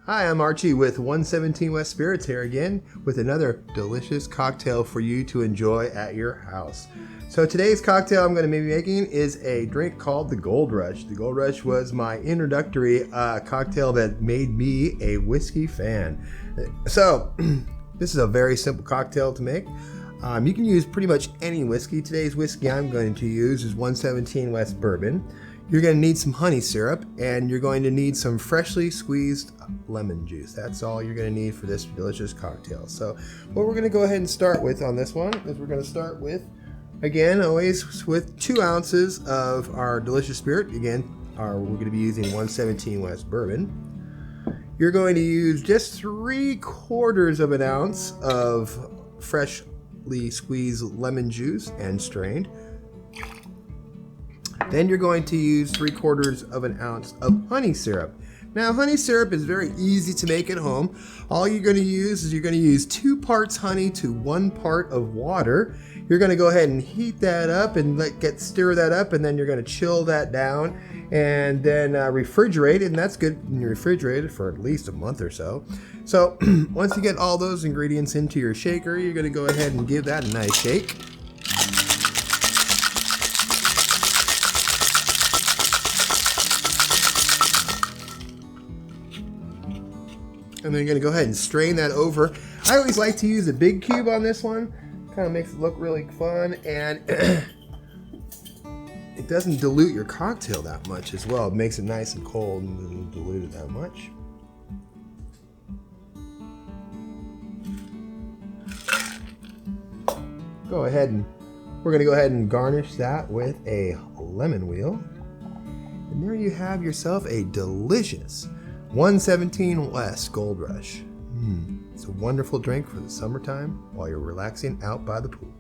Hi, I'm Archie with 117 West Spirits here again with another delicious cocktail for you to enjoy at your house. So today's cocktail I'm going to be making is a drink called the Gold Rush. The Gold Rush was my introductory cocktail that made me a whiskey fan. So this is a very simple cocktail to make. You can use pretty much any whiskey. Today's whiskey I'm going to use is 117 West Bourbon. You're going to need some honey syrup, and you're going to need some freshly squeezed lemon juice. That's all you're going to need for this delicious cocktail. So what we're going to go ahead and start with on this one is we're going to start with, again, always with 2 ounces of our delicious spirit. Again, we're going to be using 117 West Bourbon. You're going to use just 3/4 of an ounce of freshly squeezed lemon juice and strained. Then you're going to use 3/4 of an ounce of honey syrup. Now, honey syrup is very easy to make at home. All you're going to use is 2 parts honey to 1 part of water. You're going to go ahead and heat that up and stir that up, and then you're going to chill that down and then refrigerate it, and that's good when you refrigerate it for at least a month or so. So once you get all those ingredients into your shaker, you're going to go ahead and give that a nice shake. And then you're going to go ahead and strain that over. I always like to use a big cube on this one. Kind of makes it look really fun, and it doesn't dilute your cocktail that much as well. It makes it nice and cold and doesn't dilute it that much. We're going to go ahead and garnish that with a lemon wheel. And there you have yourself a delicious 117 West Gold Rush. It's a wonderful drink for the summertime while you're relaxing out by the pool.